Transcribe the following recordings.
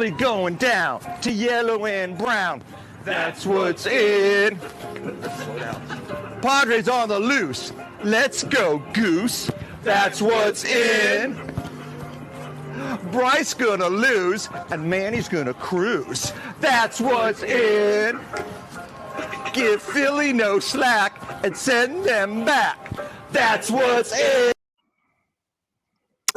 Philly going down to yellow and brown. That's what's in. Padres on the loose. Let's go, Goose. That's what's in. Bryce gonna lose, and Manny's gonna cruise. That's what's in. Give Philly no slack and send them back. That's what's in.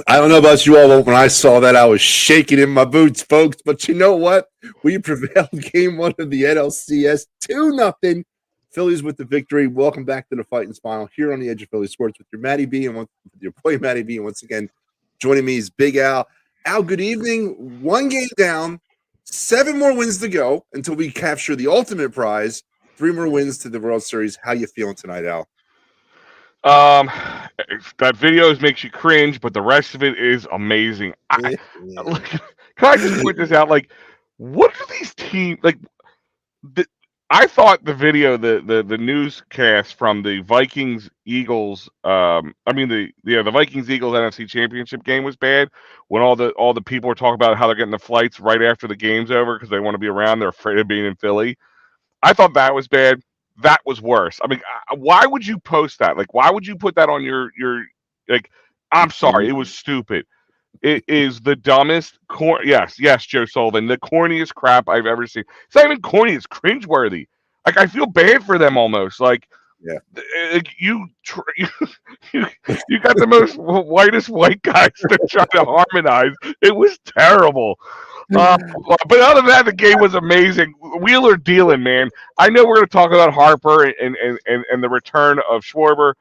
I don't know about you all, but when I saw that, I was shaking in my boots, folks. But you know what? We prevailed game one of the NLCS 2-0. Phillies with the victory. Welcome back to the Phightins Phinal here on the Edge of Philly Sports with your Matty B and with your boy Matty B. And once again, joining me is Big Al. Al, good evening. 1 game down, 7 more wins to go until we capture the ultimate prize. 3 more wins to the World Series. How you feeling tonight, Al? That video makes you cringe, but the rest of it is amazing. Can I just point this out? Like, what are these teams like? I thought the video, the newscast from the Vikings Eagles, the Vikings Eagles NFC Championship game was bad. When all the people were talking about how they're getting the flights right after the game's over because they want to be around, they're afraid of being in Philly. I thought that was bad. That was worse. I mean, why would you post that? Like, why would you put that on your like? I'm sorry, it was stupid. It is the dumbest. Yes, Joe Sullivan, the corniest crap I've ever seen. It's not even corny. It's cringeworthy. Like, I feel bad for them almost. Like, yeah, you got the most whitest white guys to try to harmonize. It was terrible. But other than that, the game was amazing. Wheeler dealing, man. I know we're going to talk about Harper and the return of Schwarber.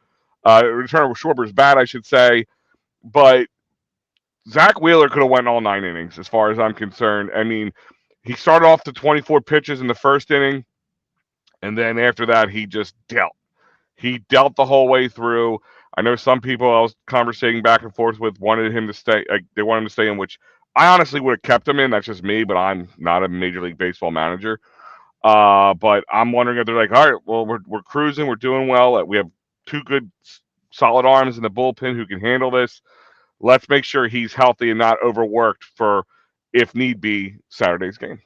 Return of Schwarber is bad, I should say. But Zach Wheeler could have went all 9 innings, as far as I'm concerned. I mean, he started off to 24 pitches in the first inning, and then after that, he just dealt. He dealt the whole way through. I know some people I was conversating back and forth with wanted him to stay. Like, they wanted him to stay in, which I honestly would have kept him in. That's just me, but I'm not a Major League Baseball manager. But I'm wondering if they're like, all right, well, we're cruising, we're doing well. We have 2 good, solid arms in the bullpen who can handle this. Let's make sure he's healthy and not overworked for, if need be, Saturday's game.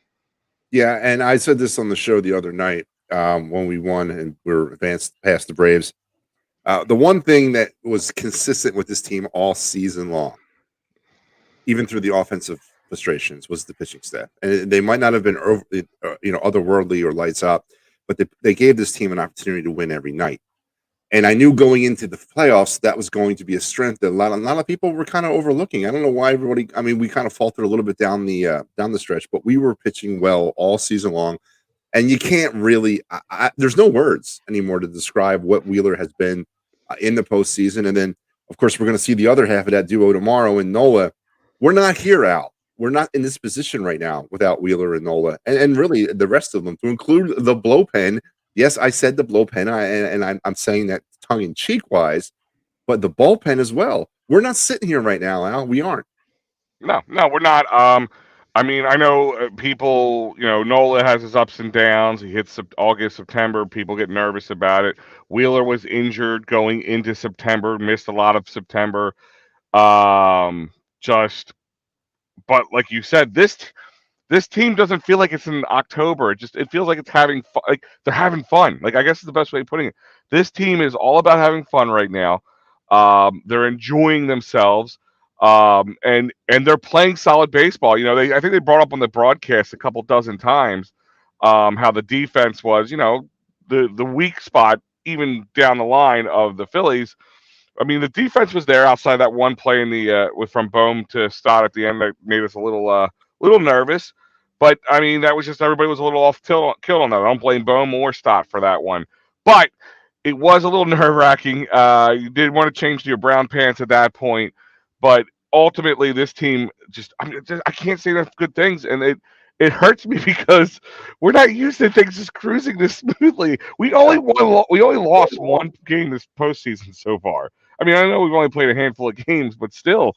Yeah, and I said this on the show the other night when we won and we were advanced past the Braves. The one thing that was consistent with this team all season long, even through the offensive frustrations, was the pitching staff. And they might not have been otherworldly or lights out, but they gave this team an opportunity to win every night. And I knew going into the playoffs that was going to be a strength that a lot of people were kind of overlooking. I don't know why everybody. I mean, we kind of faltered a little bit down the stretch, but we were pitching well all season long. And you can't really. There's no words anymore to describe what Wheeler has been in the postseason. And then, of course, we're going to see the other half of that duo tomorrow in Nola. We're not here, Al. We're not in this position right now without Wheeler and Nola, and really the rest of them, to include the blowpen. Yes, I said the blowpen, and I'm saying that tongue-in-cheek wise, but the bullpen as well. We're not sitting here right now, Al. We aren't. No, we're not. I mean, I know people, Nola has his ups and downs. He hits August, September. People get nervous about it. Wheeler was injured going into September, missed a lot of September. But like you said, this team doesn't feel like it's in October. It feels like it's having fun. Like, they're having fun. Like, I guess is the best way of putting it. This team is all about having fun right now. They're enjoying themselves. And they're playing solid baseball. I think they brought up on the broadcast a couple dozen times how the defense was, the weak spot even down the line of the Phillies. I mean, the defense was there outside that one play in the from Bohm to Stott at the end that made us a little nervous. But I mean, that was just everybody was a little off kill on that. I don't blame Bohm or Stott for that one, but it was a little nerve-wracking. You did want to change to your brown pants at that point, but ultimately this team I can't say enough good things, and it hurts me because we're not used to things just cruising this smoothly. We only lost 1 game this postseason so far. I mean, I know we've only played a handful of games, but still,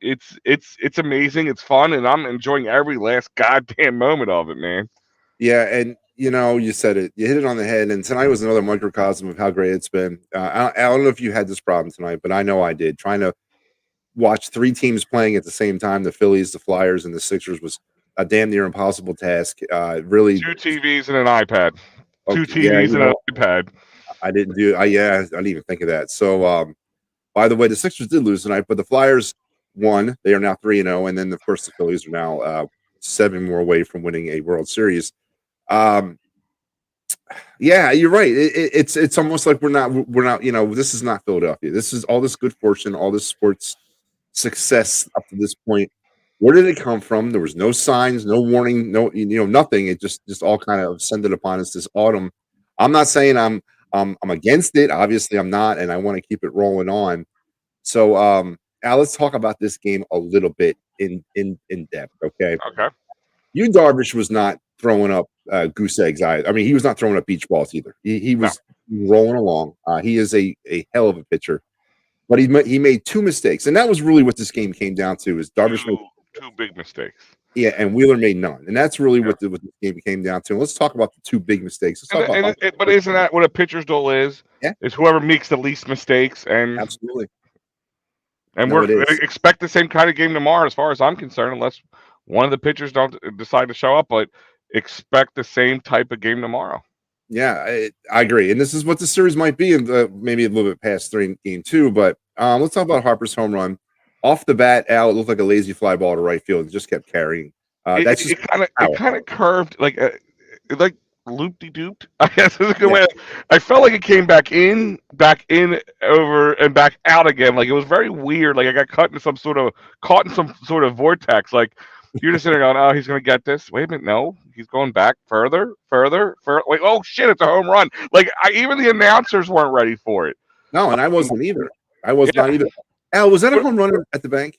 it's amazing. It's fun, and I'm enjoying every last goddamn moment of it, man. Yeah, and you said it. You hit it on the head, and tonight was another microcosm of how great it's been. I don't know if you had this problem tonight, but I know I did. Trying to watch 3 teams playing at the same time, the Phillies, the Flyers, and the Sixers, was a damn near impossible task. Really, 2 TVs and an iPad. 2 okay, yeah, TVs and an iPad. I didn't even think of that. So, by the way, the Sixers did lose tonight, but the Flyers won. They are now 3-0, and then of course the Phillies are now 7 more away from winning a World Series. Yeah, you're right. It's almost like we're not. This is not Philadelphia. This is all this good fortune, all this sports success up to this point. Where did it come from? There was no signs, no warning, no nothing. It just all kind of descended upon us this autumn. I'm not saying I'm against it. Obviously, I'm not, and I want to keep it rolling on. So, Al, let's talk about this game a little bit in depth. Okay. Okay. Yu Darvish was not throwing up goose eggs either. I mean, he was not throwing up beach balls either. He was rolling along. He is a hell of a pitcher, but he made 2 mistakes, and that was really what this game came down to. Is Darvish made 2 big mistakes? Yeah, and Wheeler made none, and that's really what this game came down to. Let's talk about the 2 big mistakes. But isn't that what a pitcher's duel is? Yeah, is whoever makes the least mistakes, and absolutely. And we're going to expect the same kind of game tomorrow, as far as I'm concerned, unless one of the pitchers don't decide to show up. But expect the same type of game tomorrow. Yeah, I agree. And this is what the series might be, and maybe a little bit past game 2. But let's talk about Harper's home run. Off the bat, Al, it looked like a lazy fly ball to right field. It just kept carrying. It kind of curved like loop-de-dooped, I guess is a good way. I felt like it came back in, over, and back out again. Like it was very weird. Like I got caught in some sort of vortex. Like you're just sitting there going, "Oh, he's gonna get this." Wait a minute, no, he's going back further. Wait, oh shit, it's a home run. Like even the announcers weren't ready for it. No, and I wasn't either. I was not either. Al, was that a home run at the bank?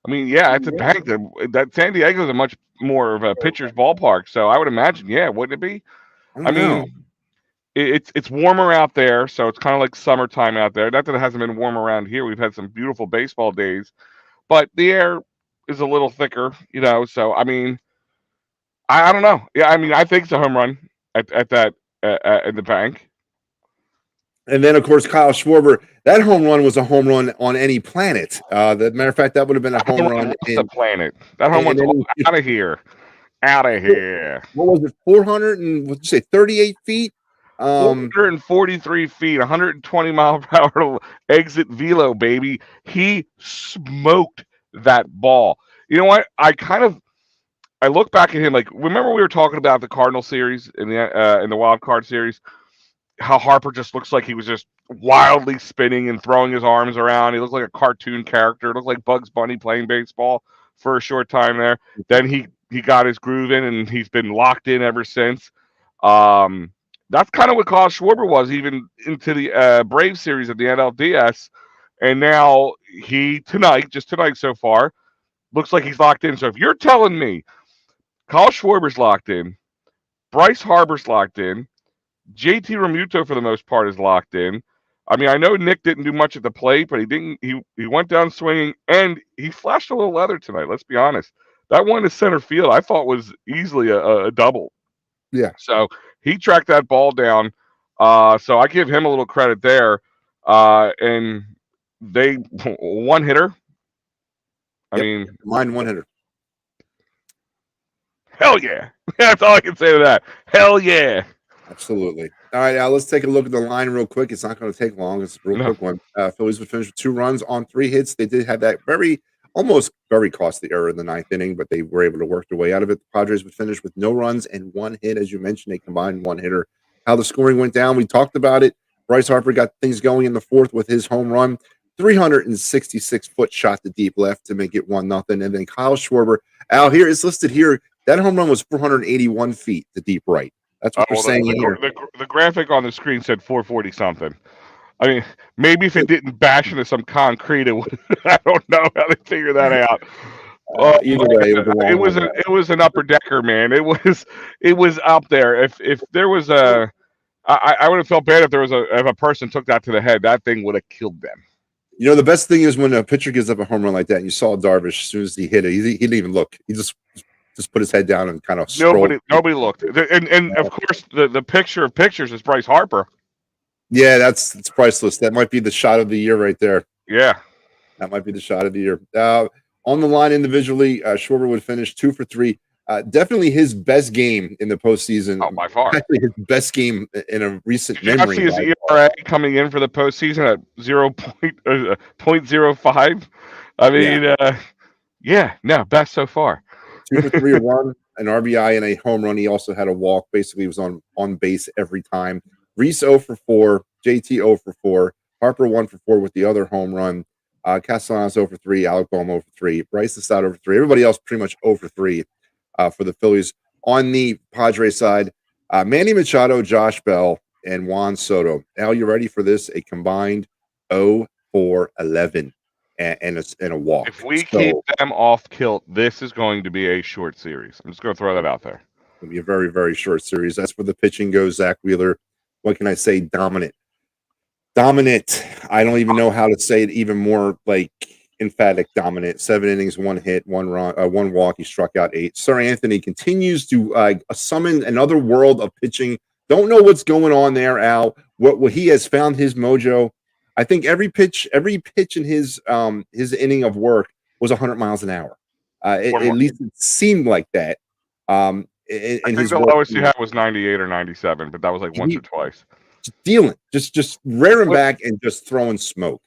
I mean, yeah, at the bank. That San Diego is a much more of a pitcher's ballpark, so I would imagine, yeah, wouldn't it be? I mean, it's warmer out there, so it's kind of like summertime out there. Not that it hasn't been warm around here. We've had some beautiful baseball days, but the air is a little thicker, So I mean, I don't know. Yeah, I mean, I think it's a home run at the bank. And then, of course, Kyle Schwarber. That home run was a home run on any planet. Matter of fact, that would have been a home run in the planet. That home run's out of here. Out of here. What was it? 38 feet? 443 feet, 120 mile per hour exit velo, baby. He smoked that ball. You know what? I look back at him like, remember we were talking about the Cardinal series in the wild card series? How Harper just looks like he was just wildly spinning and throwing his arms around. He looked like a cartoon character. It looked like Bugs Bunny playing baseball for a short time there. Then he got his groove in, and he's been locked in ever since. That's kind of what Kyle Schwarber was, even into the Braves series of the NLCS. And now just tonight so far, looks like he's locked in. So if you're telling me Kyle Schwarber's locked in, Bryce Harper's locked in, JT Realmuto for the most part is locked in. I mean, I know Nick didn't do much at the plate, but he didn't. He went down swinging, and he flashed a little leather tonight. Let's be honest. That one to center field, I thought was easily a double. Yeah. So he tracked that ball down. So I give him a little credit there. And they one hitter. I mean, mine one hitter. Hell yeah! That's all I can say to that. Hell yeah! Absolutely. All right, Al, let's take a look at the line real quick. It's not going to take long. It's a real quick one. Phillies would finish with 2 runs on 3 hits. They did have that almost very costly error in the 9th inning, but they were able to work their way out of it. The Padres would finish with no runs and 1 hit. As you mentioned, a combined 1 hitter. How the scoring went down, we talked about it. Bryce Harper got things going in the 4th with his home run. 366-foot shot to deep left to make it 1-0. And then Kyle Schwarber, Al, here it's listed here. That home run was 481 feet to deep right. That's what we're saying here. The graphic on the screen said 440 something. I mean, maybe if it didn't bash into some concrete, it would. I don't know how they figure that out. Either way, it was an upper decker, man. It was up there. If there was I would have felt bad if if a person took that to the head. That thing would have killed them. You know, the best thing is when a pitcher gives up a home run like that, and you saw Darvish as soon as he hit it, he didn't even look. He just put his head down and kind of nobody looked. And of course, the picture of pictures is Bryce Harper. Yeah, it's priceless. That might be the shot of the year right there. Yeah. That might be the shot of the year. On the line individually, Schwarber would finish 2 for 3. Definitely his best game in the postseason. Oh, by far. Actually, his best game in a recent Did you not memory. see his ERA coming in for the postseason at 0.05? I mean, best so far. 2 for 3, a run, an RBI, and a home run. He also had a walk. Basically, he was on base every time. Reese 0 for 4, JT 0 for 4, Harper 1 for 4 with the other home run. Castellanos 0 for 3, Alec Bohm 0 for 3, Bryce Desaad 0 for 3. Everybody else pretty much 0 for 3 for the Phillies. On the Padres side, Manny Machado, Josh Bell, and Juan Soto. Al, you ready for this? A combined 0 for 11 and a walk. If we keep them off kilt, this is going to be a short series. I'm just going to throw that out there. It'll be a very, very short series. That's where the pitching goes. Zach Wheeler, what can I say? Dominant. I don't even know how to say it even more like emphatic. Dominant. 7 innings, 1 hit, 1 run, 1 walk. He struck out 8. Sir Anthony continues to summon another world of pitching. Don't know what's going on there, Al. What he has found his mojo. I think every pitch in his inning of work was 100 miles an hour. At least it seemed like that. I think the lowest he had was 98 or 97, but that was like once or twice. Dealing, just rearing back and just throwing smoke.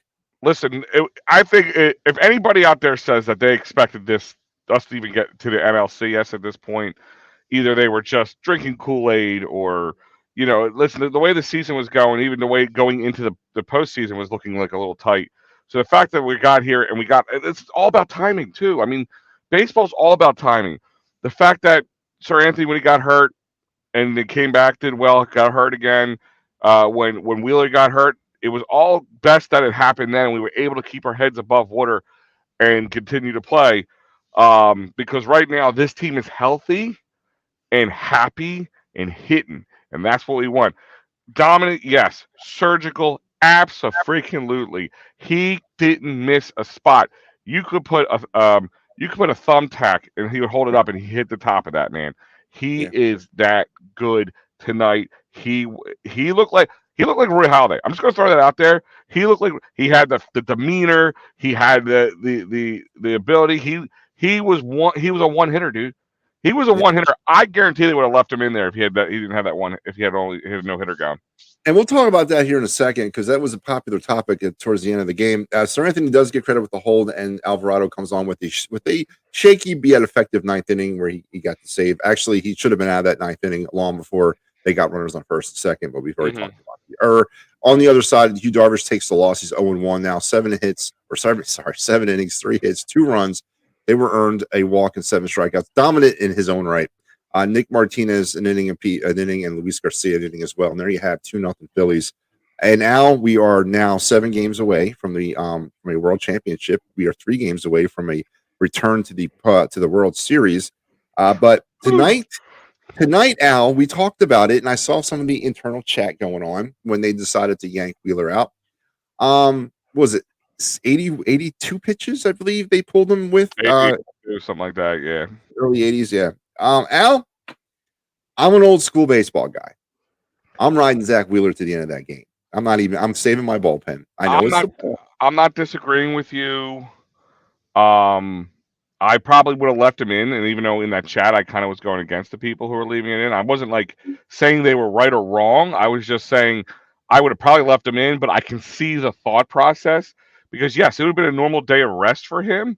Listen, I think if anybody out there says that they expected us to even get to the NLCS at this point, either they were just drinking Kool-Aid or, listen, the way the season was going, even the way going into the postseason was looking like a little tight. So the fact that we got here and it's all about timing too. I mean, baseball's all about timing. The fact that Sir Anthony, when he got hurt and he came back, did well, got hurt again. When Wheeler got hurt, it was all best that it happened then. We were able to keep our heads above water and continue to play. Because right now this team is healthy and happy and hitting, and that's what we want. Dominant, yes. Surgical, abso-freaking-lutely. He didn't miss a spot. You could put a thumbtack and he would hold it up and he hit the top of that, man. He is that good tonight. He looked like Roy Halladay. I'm just gonna throw that out there. He looked like he had the demeanor. He had the ability. He was a one hitter, dude. He was a one hitter. I guarantee they would have left him in there if he didn't have that one. If he had only his no hitter going. And we'll talk about that here in a second because that was a popular topic towards the end of the game. Sir Anthony does get credit with the hold, and Alvarado comes on with a shaky yet effective 9th inning where he got the save. Actually, he should have been out of that 9th inning long before they got runners on first and second, but we've already talked about it. On the other side, Hugh Darvish takes the loss. He's 0-1 now. 7 innings, 3 hits, 2 runs. They were earned a walk and 7 strikeouts. Dominant in his own right. Nick Martinez an inning, and Luis Garcia an inning as well. And there you have 2-0 Phillies. And now we are 7 games away from a World Championship. We are 3 games away from a return to the World Series. But tonight, Al, we talked about it, and I saw some of the internal chat going on when they decided to yank Wheeler out. Was it 82 pitches? I believe they pulled him with something like that. Yeah, early 80s. Yeah. Al, I'm an old school baseball guy. I'm riding Zach Wheeler to the end of that game. I'm saving my bullpen. I know I'm not disagreeing with you. I probably would have left him in, and even though in that chat I kind of was going against the people who were leaving it in, I wasn't like saying they were right or wrong. I was just saying I would have probably left him in, but I can see the thought process because yes, it would have been a normal day of rest for him.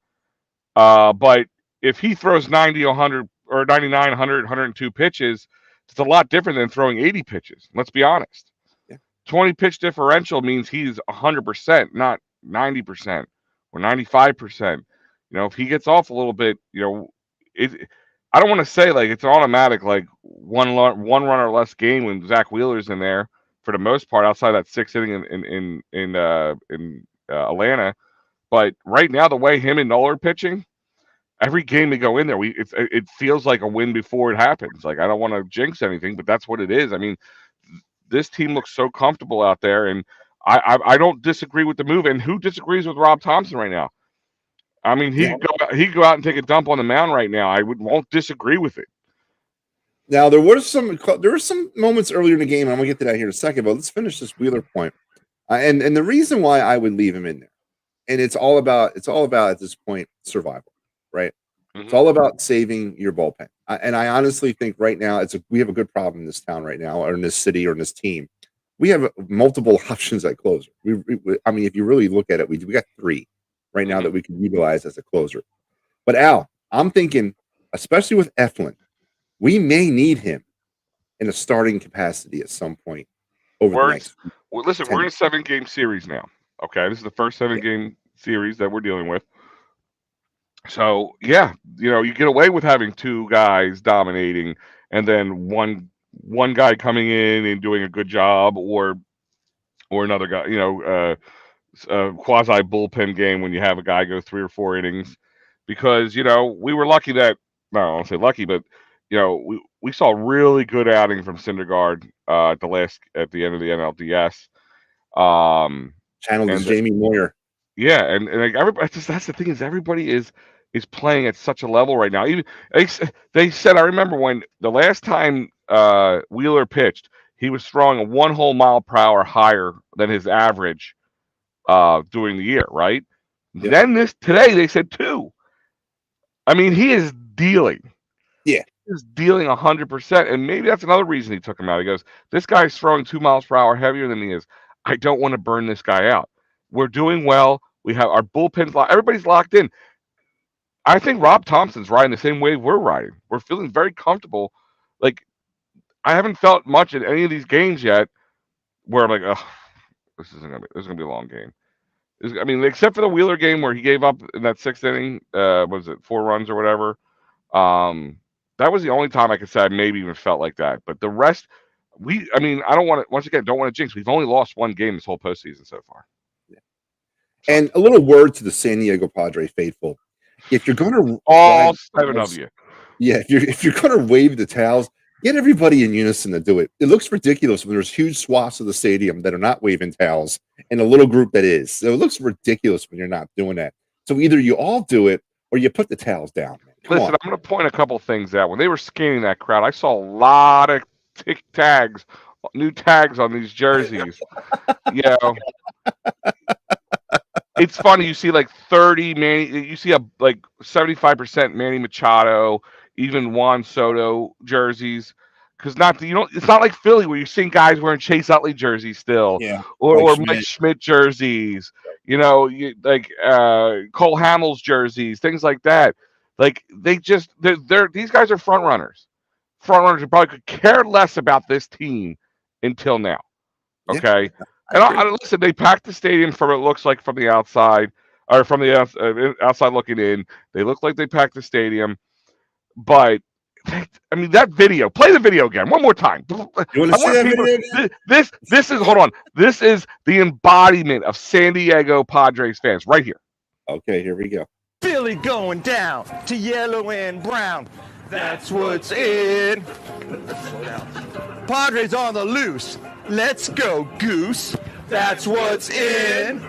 But if he throws 90, 100, or 99, 100, 102 pitches, it's a lot different than throwing 80 pitches. Let's be honest. Yeah. 20 pitch differential means he's 100%, not 90% or 95%. If he gets off a little bit, I don't want to say like it's automatic, like one run or less game when Zach Wheeler's in there for the most part, outside that 6th inning in Atlanta. But right now, the way him and Nola are pitching, every game they go in there, it feels like a win before it happens. Like I don't want to jinx anything, but that's what it is. I mean, this team looks so comfortable out there, and I don't disagree with the move. And who disagrees with Rob Thompson right now? I mean, he could go out and take a dump on the mound right now. Won't disagree with it. Now there were some moments earlier in the game, and I'm gonna get to that here in a second. But let's finish this Wheeler point. And the reason why I would leave him in there and it's all about at this point survival, right? It's all about saving your bullpen. And I honestly think right now we have a good problem in this town right now, or in this city, or in this team. We have multiple options at closer. I mean, if you really look at it, we got 3 right now that we can utilize as a closer. But Al, I'm thinking, especially with Eflin, we may need him in a starting capacity at some point over the next. Well, listen, we're in a 7-game series now. Okay, this is the first 7-game series that we're dealing with. So yeah, you get away with having 2 guys dominating, and then one guy coming in and doing a good job, or another guy, quasi bullpen game when you have a guy go 3 or 4 innings, because we were lucky that, no, I won't say lucky, but we saw a really good outing from Syndergaard at the end of the NLDS. Channeled as Jamie Moyer. Yeah, and like everybody, that's the thing, is everybody is playing at such a level right now. Even they said, I remember when the last time Wheeler pitched, he was throwing a 1 whole mile per hour higher than his average during the year, right? Yep. Then today they said 2. I mean, he is dealing. Yeah. He is dealing 100%, and maybe that's another reason he took him out. He goes, this guy's throwing 2 miles per hour heavier than he is. I don't want to burn this guy out. We're doing well. We have our bullpens locked. Everybody's locked in. I think Rob Thompson's riding the same wave we're riding. We're feeling very comfortable. Like, I haven't felt much in any of these games yet where I'm like, oh, this is gonna be a long game. I mean, except for the Wheeler game where he gave up in that 6th inning, was it 4 runs or whatever? That was the only time I could say I maybe even felt like that. But the rest, I don't want to jinx. We've only lost 1 game this whole postseason so far. Yeah. And a little word to the San Diego Padre faithful: if you're going to all 7 of you, if you're going to wave the towels, get everybody in unison to do it. It looks ridiculous when there's huge swaths of the stadium that are not waving towels and a little group that is. So it looks ridiculous when you're not doing that. So either you all do it or you put the towels down. Listen, I'm going to point a couple things out. When they were scanning that crowd, I saw a lot of new tags on these jerseys. It's funny. You see like 30 Manny. You see like 75% Manny Machado, even Juan Soto jerseys. Because it's not like Philly where you're seeing guys wearing Chase Utley jerseys still, or Mike Schmidt jerseys. Like Cole Hamels jerseys, things like that. Like these guys are front runners. Front runners who probably could care less about this team until now. Okay. And listen, they packed the stadium from, it looks like, from the outside, or from the outside looking in. They look like they packed the stadium. But, that video, play the video again one more time. You want to see that video again? This is, hold on. This is the embodiment of San Diego Padres fans right here. Okay, here we go. Philly going down to yellow and brown. That's what's in. Padres on the loose. Let's go, Goose. That's what's in.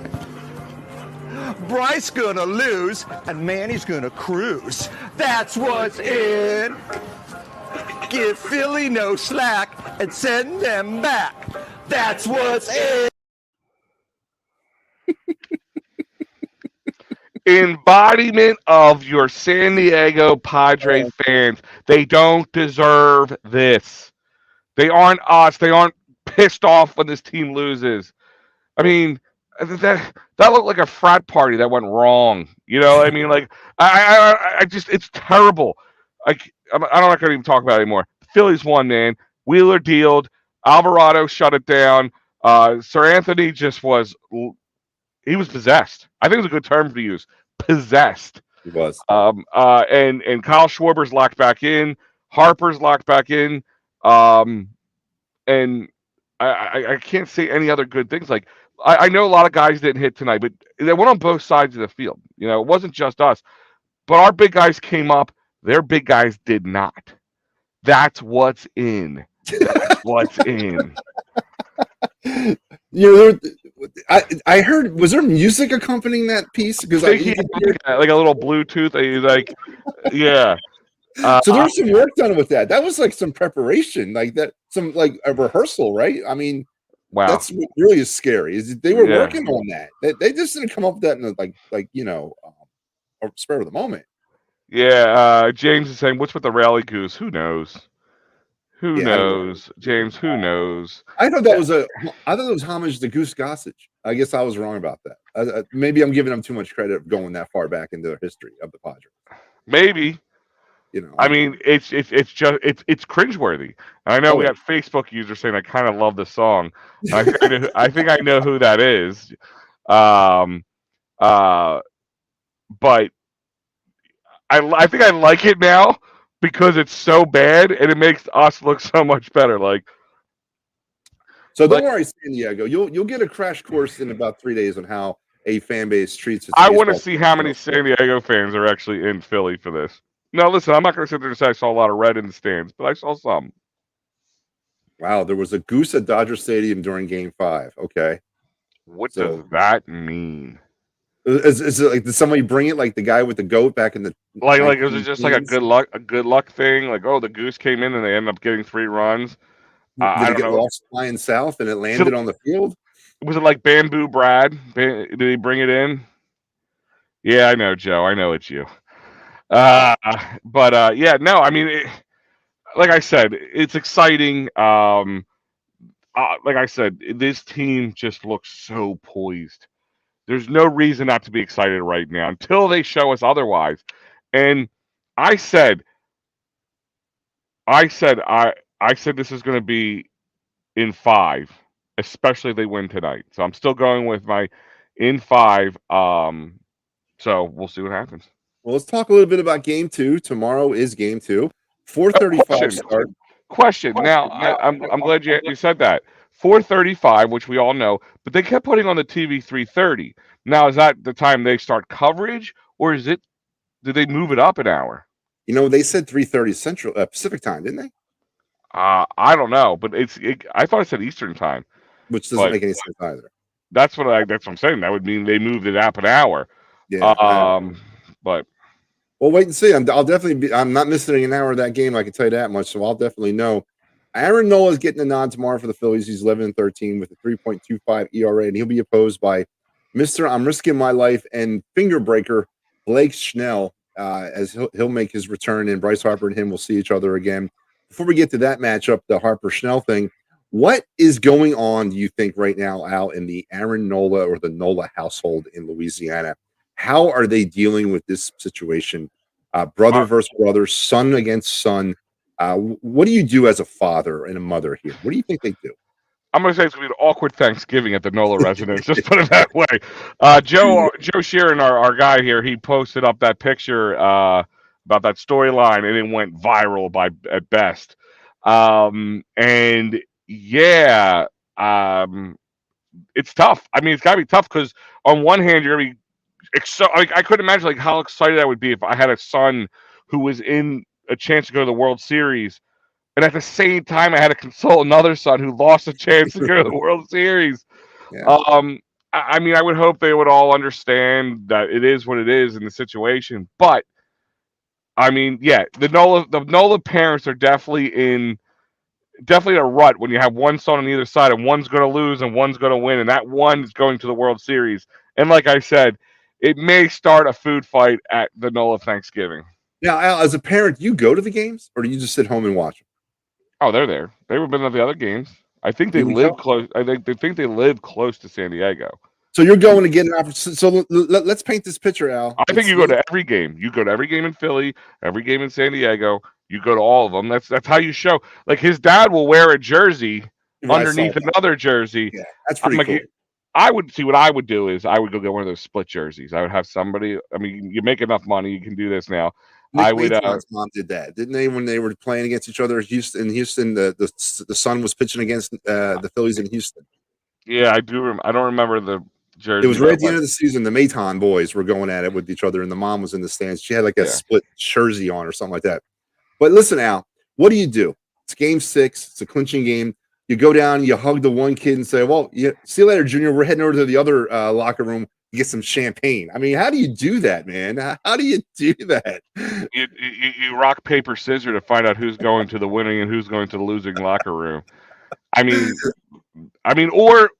Bryce gonna lose, and Manny's gonna cruise. That's what's in. Give Philly no slack and send them back. That's what's in. Embodiment of your San Diego Padre fans. They don't deserve this. They aren't us. They aren't pissed off when this team loses. I mean, that looked like a frat party that went wrong. Like I just, it's terrible. I'm not going to even talk about it anymore. Phillies won, man. Wheeler dealed. Alvarado shut it down. Sir Anthony he was possessed. I think it's a good term to use. Possessed. He was. And Kyle Schwarber's locked back in. Harper's locked back in. And I can't say any other good things. Like, I know a lot of guys didn't hit tonight, but they went on both sides of the field. It wasn't just us. But our big guys came up. Their big guys did not. That's what's in. That's what's in. I heard, was there music accompanying that piece? Because he had like a little Bluetooth. Yeah. So there was some work done with that. That was like some preparation, like that, some like a rehearsal, right? I mean, Wow. That's what really is scary. Is they were Yeah. working on that. They just didn't come up with that in a spur of the moment. Yeah. James is saying, "What's with the rally goose? Who knows? Who Yeah, I don't know. knows, James? Who knows?" I thought it was homage to Goose Gossage. I guess I was wrong about that. Maybe I'm giving them too much credit of going that far back into the history of the Padres. Maybe. I mean, it's cringeworthy. I know we got Facebook users saying I kind of love the song. I think I know who that is. Um, but I think I like it now because it's so bad and it makes us look so much better. So don't worry, San Diego. You'll get a crash course in about 3 days on how a fan base treats its I want to baseball see team. how many San Diego fans are actually in Philly for this. No, listen, I'm not going to sit there and say I saw a lot of red in the stands, but I saw some. Wow, there was a goose at Dodger Stadium during Game 5. Okay. What does that mean? Is it like, did somebody bring it like the guy with the goat back in the like is it just like a good luck thing? Like, oh, the goose came in and they end up getting 3 runs. Did I it don't get know. lost flying south and it landed on the field? Was it like Bamboo Brad? Did he bring it in? Yeah, I know, Joe. I know it's you. But yeah, no. I mean, like I said, it's exciting. Like I said, this team just looks so poised. There's no reason not to be excited right now until they show us otherwise. And I said I said this is going to be in 5, especially if they win tonight. So I'm still going with my in 5. So we'll see what happens. Well, let's talk a little bit about Game 2. Tomorrow is Game 2. 4:35 start. Question. Now, I'm glad you said that. 4:35, which we all know, but they kept putting on the TV 3:30. Now, is that the time they start coverage, or did they move it up an hour? They said 3:30 Central Pacific time, didn't they? I don't know, but I thought it said Eastern time, which doesn't make any sense either. That's what I'm saying. That would mean they moved it up an hour. Yeah. But we'll wait and see. I'm not missing an hour of that game. I can tell you that much. So I'll definitely know. Aaron Nola is getting a nod tomorrow for the Phillies. He's 11-13 with a 3.25 ERA, and he'll be opposed by Mr. I'm risking my life and finger breaker Blake Snell as he'll make his return. And Bryce Harper and him will see each other again. Before we get to that matchup, the Harper Snell thing, what is going on, do you think, right now, Al, in the Aaron Nola or the Nola household in Louisiana? How are they dealing with this situation? Brother versus brother, son against son. What do you do as a father and a mother here? What do you think they do? I'm going to say it's going to be an awkward Thanksgiving at the Nola residence. Just put it that way. Joe Sheeran, our guy here, he posted up that picture about that storyline, and it went viral at best. And yeah, it's tough. I mean, it's got to be tough because on one hand, you're going to be I couldn't imagine how excited I would be if I had a son who was in a chance to go to the World Series. And at the same time, I had to console another son who lost a chance to go to the World Series. Yeah. I mean, I would hope they would all understand that it is what it is in the situation. But I mean, yeah, the Nola parents are definitely in a rut when you have one son on either side, and one's going to lose and one's going to win, and that one is going to the World Series. And like I said, it may start a food fight at the Nola Thanksgiving. Now, Al, as a parent, do you go to the games, or do you just sit home and watch them? Oh, they're there. They would have been at the other games. I think they live close. I think they live close to San Diego. So you're going to get an opportunity. So let's paint this picture, Al. I think you go to every game. You go to every game in Philly, every game in San Diego. You go to all of them. That's how you show. Like his dad will wear a jersey underneath another jersey. Yeah, that's pretty cool. I would see what I would do is I would go get one of those split jerseys. I would have somebody. I mean, you make enough money, you can do this now. Nick Maton's mom did that, didn't they? When they were playing against each other in Houston, the son was pitching against the Phillies in Houston. Yeah, I do. I don't remember the jersey. It was right at the end of the season. The Maton boys were going at it with each other, and the mom was in the stands. She had like a split jersey on or something like that. But listen, Al, what do? It's Game 6. It's a clinching game. You go down, you hug the one kid, and say, "Well, see you later, Junior. We're heading over to the other locker room." Get some champagne. I mean, how do you do that, man? How do you do that? You rock, paper, scissors to find out who's going to the winning and who's going to the losing locker room. I mean, I mean, or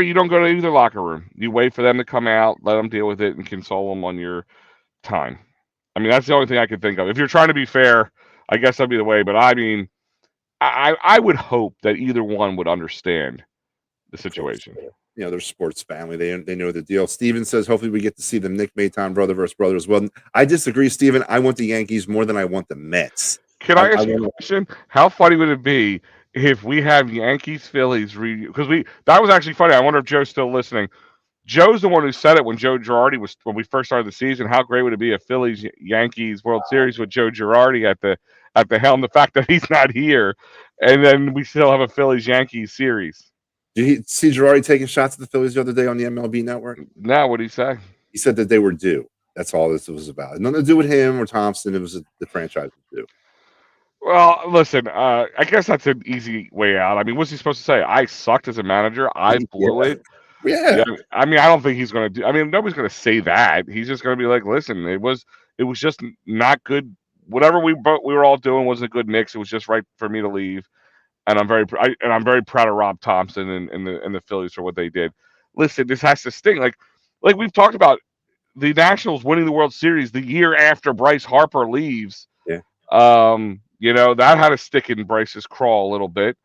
you don't go to either locker room. You wait for them to come out, let them deal with it, and console them on your time. I mean, that's the only thing I can think of. If you're trying to be fair, I guess that'd be the way. But I mean, I would hope that either one would understand the Of course. situation. You know, they're sports family. They know the deal. Steven says, hopefully we get to see the Nick Maton brother versus brother as well. I disagree, Steven. I want the Yankees more than I want the Mets. Can I ask you a want question? How funny would it be if we have Yankees Phillies because that was actually funny. I wonder if Joe's still listening. Joe's the one who said it when Joe Girardi was when we first started the season. How great would it be a Phillies Yankees World Series with Joe Girardi at the helm? The fact that he's not here, and then we still have a Phillies Yankees series. Did you see Girardi taking shots at the Phillies the other day on the MLB Network? Now, what did he say? He said that they were due. That's all this was about. Nothing to do with him or Thompson. It was the franchise was due. Well, listen, I guess that's an easy way out. I mean, what's he supposed to say? I sucked as a manager. I blew it. Yeah. I mean, I don't think he's going to do. I mean, nobody's going to say that. He's just going to be like, listen, it was just not good. Whatever we were all doing wasn't a good mix. It was just right for me to leave, and I'm very proud of Rob Thompson and the Phillies for what they did. Listen, this has to sting. Like we've talked about the Nationals winning the World Series the year after Bryce Harper leaves. Yeah. You know, that had to stick in Bryce's craw a little bit.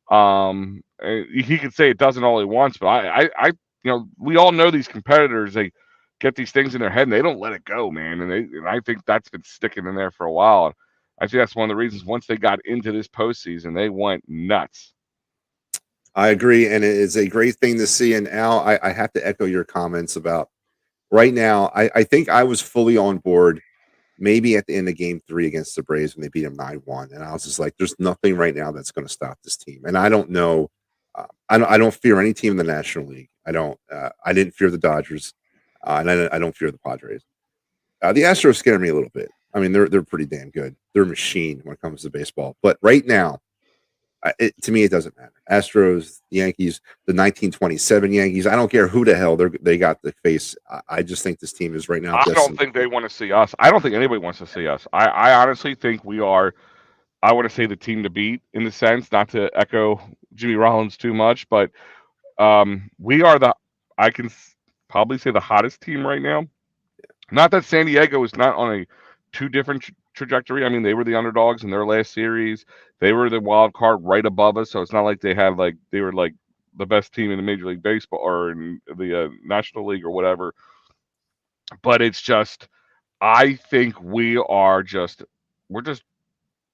He could say it doesn't all he wants, but I you know, we all know these competitors, they get these things in their head and they don't let it go, man. And I think that's been sticking in there for a while. I think that's one of the reasons once they got into this postseason, they went nuts. I agree, and it is a great thing to see. And Al, I have to echo your comments about right now. I think I was fully on board maybe at the end of game 3 against the Braves when they beat them 9-1. And I was just like, there's nothing right now that's going to stop this team. And I don't know. I don't fear any team in the National League. I didn't fear the Dodgers. And I don't fear the Padres. The Astros scare me a little bit. I mean, they're pretty damn good. They're a machine when it comes to baseball. But right now, to me, it doesn't matter. Astros, the Yankees, the 1927 Yankees. I don't care who the hell they got to face. I just think this team is right now. I don't think they want to see us. I don't think anybody wants to see us. I honestly think we are. I want to say the team to beat in the sense, not to echo Jimmy Rollins too much, but we are I can probably say the hottest team right now. Not that San Diego is not on a too different trajectory. I mean, they were the underdogs in their last series. They were the wild card right above us, so it's not like they were like the best team in the Major League Baseball or in the National League or whatever. But it's just, I think we're just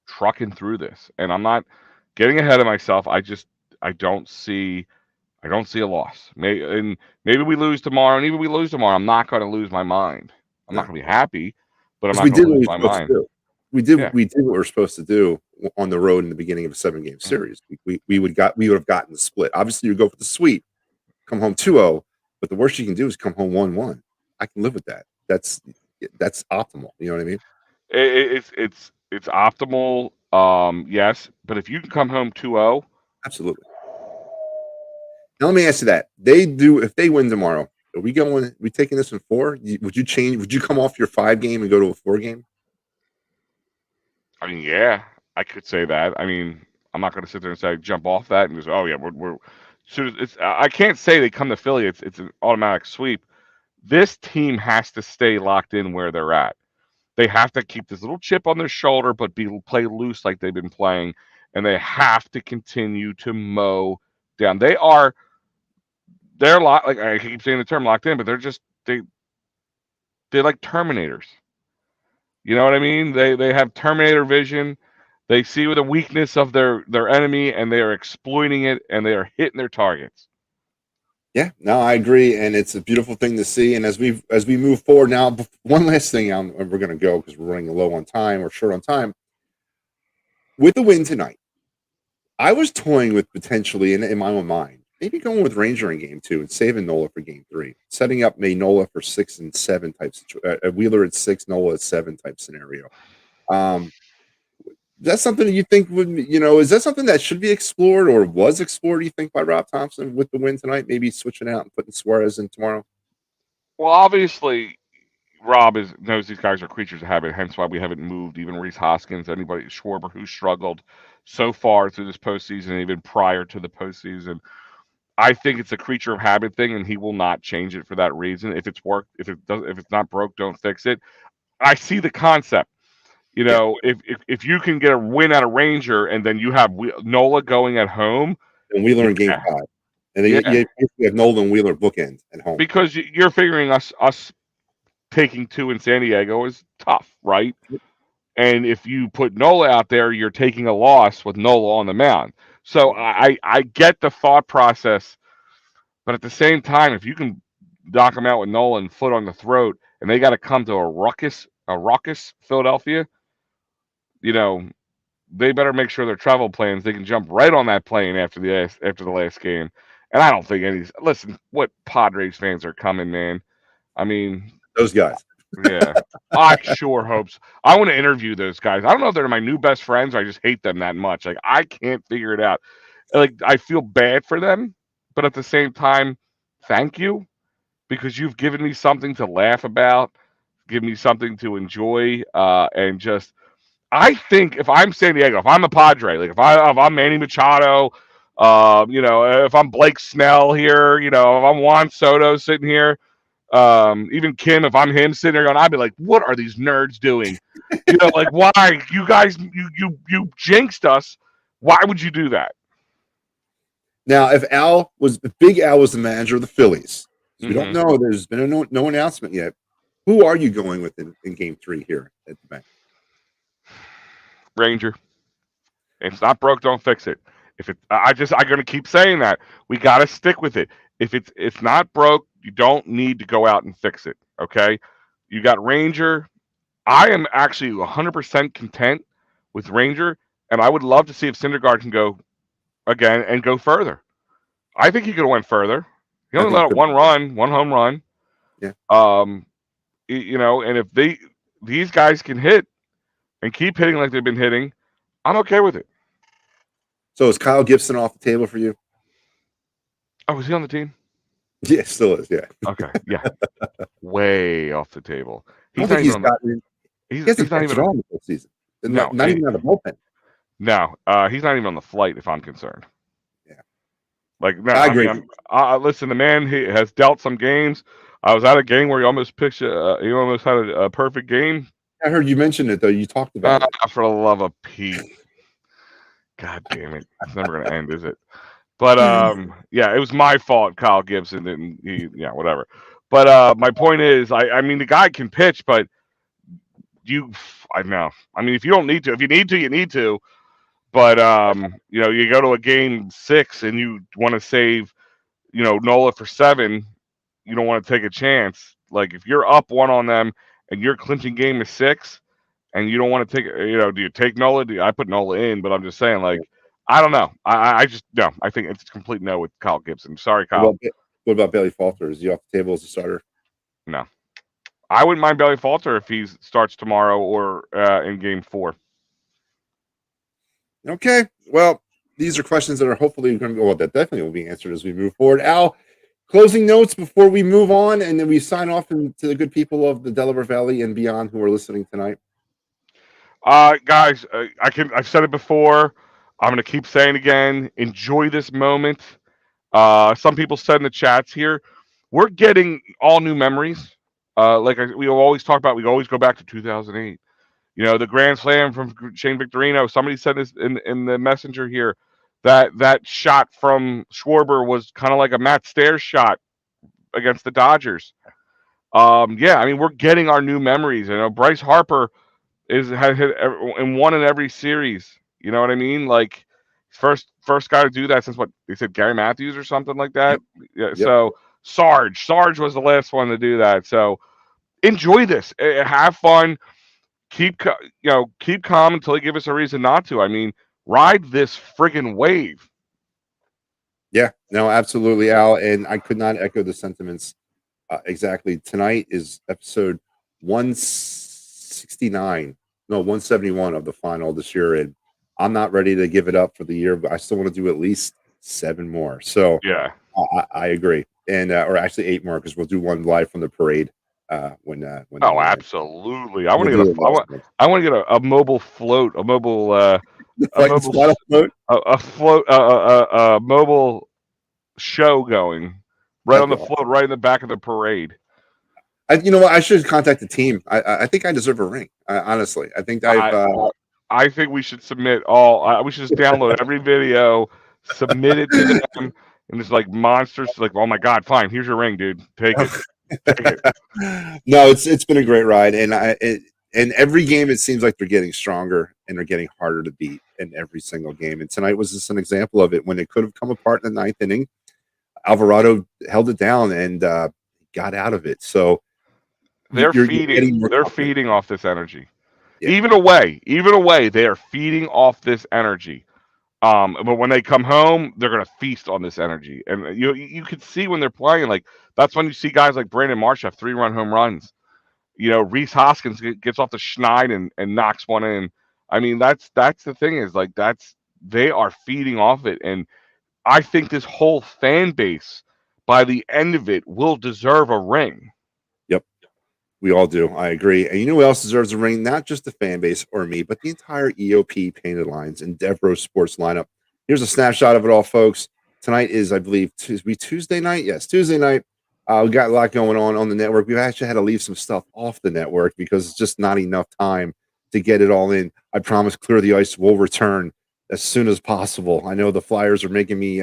trucking through this, and I'm not getting ahead of myself. I don't see a loss. Maybe we lose tomorrow, and even we lose tomorrow, I'm not going to lose my mind. I'm not going to be happy, but I'm not going to lose my mind. We did what we're supposed to do on the road in the beginning of a 7-game series. We would have gotten the split. Obviously, you go for the sweep, come home 2-0, but the worst you can do is come home 1-1. I can live with that. That's optimal. You know what I mean? It's optimal. Yes, but if you can come home 2-0, absolutely. Now let me ask you that. If they win tomorrow, are we taking this in 4? Would you come off your 5-game and go to a 4-game? I mean, yeah, I could say that. I mean, I'm not going to sit there and say jump off that and just, oh yeah, we're I can't say they come to Philly. It's an automatic sweep. This team has to stay locked in where they're at. They have to keep this little chip on their shoulder, but play loose like they've been playing, and they have to continue to mow down. They're locked. Like I keep saying the term locked in, but they're like Terminators. You know what I mean? They have Terminator vision. They see the weakness of their enemy, and they are exploiting it, and they are hitting their targets. Yeah, no, I agree, and it's a beautiful thing to see. And as we move forward now, one last thing, and we're going to go because we're running low on time or short on time. With the win tonight, I was toying with potentially in my own mind, maybe going with Ranger in game 2 and saving Nola for game 3, setting up Nola for 6 and 7 type Wheeler at 6, Nola at 7 type scenario. That's something that you think is that something that should be explored or was explored, you think, by Rob Thompson with the win tonight, maybe switching out and putting Suarez in tomorrow? Well, obviously, Rob knows these guys are creatures of habit, hence why we haven't moved even Rhys Hoskins, anybody, Schwarber, who struggled so far through this postseason, even prior to the postseason. I think it's a creature of habit thing, and he will not change it for that reason. If it's worked, if it's not broke, don't fix it. I see the concept. You Yeah. know, if you can get a win at a Ranger, and then you have Nola going at home, And Wheeler in Game yeah, 5, and then yeah, you basically have Nolan Wheeler bookend at home. because you're figuring us taking 2 in San Diego is tough, right? And if you put Nola out there, you're taking a loss with Nola on the mound. So I get the thought process, but at the same time, if you can knock them out with Nola and foot on the throat, and they got to come to a raucous Philadelphia, you know, they better make sure their travel plans they can jump right on that plane after the last game. And I don't think any. Listen, what Padres fans are coming, man. I mean, Those guys. yeah, I sure hope so. I want to interview those guys. I don't know if they're my new best friends or I just hate them that much. Like I can't figure it out. Like I feel bad for them, but at the same time, thank you because you've given me something to laugh about, give me something to enjoy, and just. I think if I'm San Diego, if I'm a Padre, like if I'm Manny Machado, if I'm Blake Snell here, if I'm Juan Soto sitting here. Even Kim, if I'm him sitting there going, I'd be like, what are these nerds doing? Like why? You guys you jinxed us. Why would you do that? Now, if Big Al was the manager of the Phillies, we don't know. There's been no announcement yet. Who are you going with in Game 3 here at the bank? Ranger. If it's not broke, don't fix it. I'm gonna keep saying that. We gotta stick with it. If it's not broke, you don't need to go out and fix it. Okay? You got Ranger. I am actually 100% content with Ranger, and I would love to see if Syndergaard can go again and go further. I think he could have went further. He only let up one home run. Yeah. And if these guys can hit and keep hitting like they've been hitting, I'm okay with it. So is Kyle Gibson off the table for you? Oh, is he on the team? Yeah, still is. Yeah. Okay. Yeah. Way off the table. He's not even on the full season. Not even on the bullpen. No, he's not even on the flight. If I'm concerned. Yeah. Like no, I agree. Listen, the man he has dealt some games. I was at a game where he almost he almost had a perfect game. I heard you mention it though. You talked about it. For the love of Pete. God damn it! It's never going to end, is it? But yeah, it was my fault. Kyle Gibson didn't. Whatever. But my point is, I mean, the guy can pitch, but I know. I mean, if you don't need to, if you need to, you need to. But you go to a game 6 and you want to save, Nola for 7. You don't want to take a chance. Like if you're up 1 on them and you're clinching game of 6. And you don't want to take, do you take Nola? I put Nola in, but I'm just saying, like, I don't know. I just no. I think it's a complete no with Kyle Gibson. Sorry, Kyle. What about Bailey Falter? Is he off the table as a starter? No, I wouldn't mind Bailey Falter if he starts tomorrow or in Game 4. Okay. Well, these are questions that are hopefully going to go. Well, that definitely will be answered as we move forward. Al, closing notes before we move on, and then we sign off to the good people of the Delaware Valley and beyond who are listening tonight. Guys, I've said it before. I'm going to keep saying it again. Enjoy this moment. Some people said in the chats here, we're getting all new memories. We always talk about, we always go back to 2008. The Grand Slam from Shane Victorino. Somebody said this in the messenger here, that shot from Schwarber was kind of like a Matt Stairs shot against the Dodgers. Yeah, I mean, we're getting our new memories. Bryce Harper has hit in one in every series. You know what I mean? Like first guy to do that since what they said, Gary Matthews or something like that. Yep. So Sarge was the last one to do that. So enjoy this, have fun, keep calm until they give us a reason not to. I mean, ride this friggin' wave. Yeah, no, absolutely, Al, and I could not echo the sentiments exactly. Tonight is episode 171 of the Phinal this year, and I'm not ready to give it up for the year, but I still want to do at least 7 more. So yeah, I agree, and or actually 8 more because we'll do one live from the parade when. Oh, absolutely! I want to get a mobile float, a mobile float, a mobile show going, right on the float, right in the back of the parade. You know what? I should contact the team. I think I deserve a ring. Honestly, I think I think we should submit all. We should just download every video, submit it to them, and just like monsters. Like, oh my god, fine, here's your ring, dude. Take it. Take it. No, it's been a great ride, and and every game it seems like they're getting stronger and they're getting harder to beat in every single game. And tonight was just an example of it. When it could have come apart in the ninth inning, Alvarado held it down and got out of it. So they're feeding off this energy. Yeah. Even away, they are feeding off this energy. But when they come home, they're gonna feast on this energy, and you can see when they're playing. Like that's when you see guys like Brandon Marsh have 3-run home runs. Reese Hoskins gets off the schneid and knocks one in. I mean, that's the thing is like they are feeding off it, and I think this whole fan base by the end of it will deserve a ring. Yep. We all do. I agree. And you know who else deserves a ring? Not just the fan base or me, but the entire EOP Painted Lines and Devro Sports lineup. Here's a snapshot of it all, folks. Tonight is, I believe, Tuesday night. Yes, Tuesday night. We got a lot going on the network. We've actually had to leave some stuff off the network because it's just not enough time to get it all in. I promise Clear the Ice will return as soon as possible. I know the Flyers are making me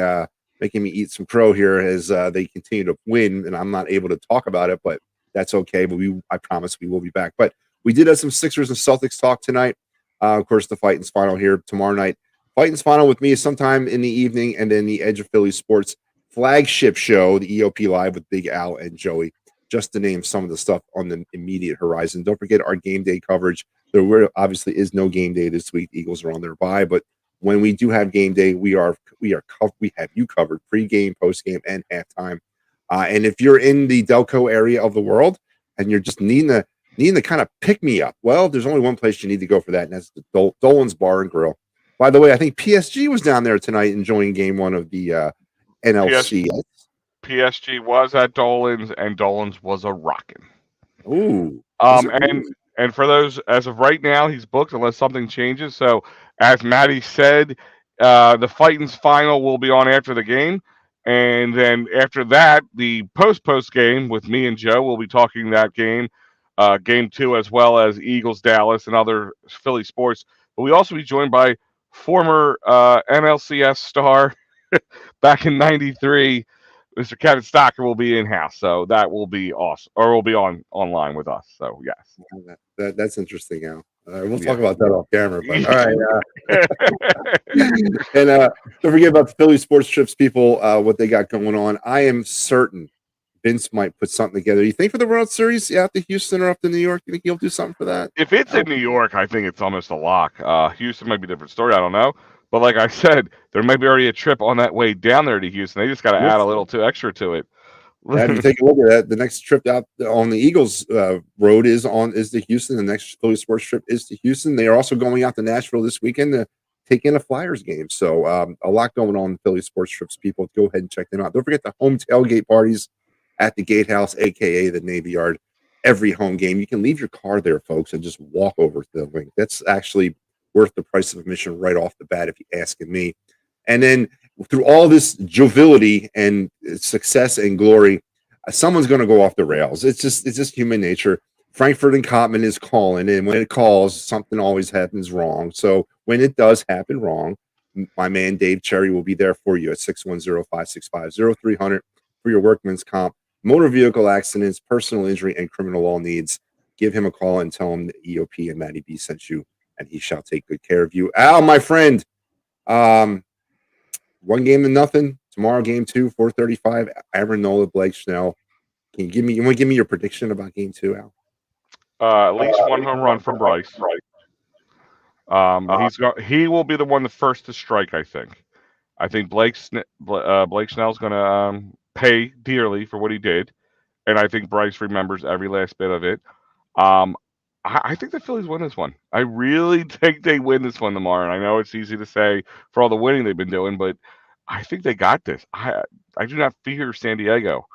eat some crow here as they continue to win, and I'm not able to talk about it, but that's okay. But I promise we will be back. But we did have some Sixers and Celtics talk tonight. Of course, the Phightins final here tomorrow night. Phightins final with me sometime in the evening, and then the Edge of Philly Sports flagship show, the EOP Live with Big Al and Joey, just to name some of the stuff on the immediate horizon. Don't forget our game day coverage. There obviously is no game day this week. The Eagles are on their bye, but when we do have game day, we have you covered pregame, postgame, and halftime. And if you're in the Delco area of the world and you're just needing to kind of pick me up, well, there's only one place you need to go for that, and that's the Dolan's Bar and Grill. By the way, I think PSG was down there tonight enjoying game one of the NLCS. PSG was at Dolan's, and Dolan's was a rockin'. Ooh. And for those, as of right now, he's booked unless something changes. So, as Maddie said, the Phightins final will be on after the game. And then after that, the post game with me and Joe will be talking that game, game 2, as well as Eagles, Dallas, and other Philly sports. But we also be joined by former NLCS star back in '93. Mr. Kevin Stocker will be in house, so that will be awesome, or will be online with us. So yes, that's interesting. Al, we'll talk about that off camera. But all right, and don't forget about the Philly Sports Trips people. What they got going on? I am certain Vince might put something together. You think for the World Series, out to Houston or up to New York? You think he'll do something for that? If it's in New York, I think it's almost a lock. Houston might be a different story. I don't know. But like I said, there may be already a trip on that way down there to Houston. They just got to add a little extra to it. Have you take a look at that? The next trip out on the Eagles road is to Houston. The next Philly Sports trip is to Houston. They are also going out to Nashville this weekend to take in a Flyers game. So a lot going on in Philly Sports Trips. People, go ahead and check them out. Don't forget the home tailgate parties at the Gatehouse, a.k.a. the Navy Yard. Every home game, you can leave your car there, folks, and just walk over to the rink. That's actually worth the price of admission right off the bat, if you're asking me. And then through all this joviality and success and glory, someone's going to go off the rails. It's just human nature. Frankfurt and Cotman is calling, and when it calls, something always happens wrong. So when it does happen wrong, my man Dave Cherry will be there for you at 610-565-0300 for your workman's comp, motor vehicle accidents, personal injury, and criminal law needs. Give him a call and tell him that EOP and Matty B sent you, and he shall take good care of you. Al, my friend, 1-0 tomorrow. Game 2, 4:35. Aaron Nola, Blake Snell. You want to give me your prediction about game 2, Al? At least one home run from Bryce. He will be the first to strike. I think Blake Snell's going to pay dearly for what he did, and I think Bryce remembers every last bit of it. I think the Phillies win this one. I really think they win this one tomorrow. And I know it's easy to say for all the winning they've been doing, but I think they got this. I do not fear San Diego.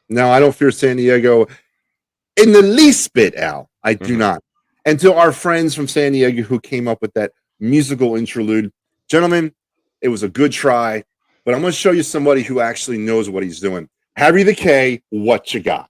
No, I don't fear San Diego in the least bit, Al. I do not. And to our friends from San Diego who came up with that musical interlude, gentlemen, it was a good try. but I'm going to show you somebody who actually knows what he's doing. Harry the K, what you got?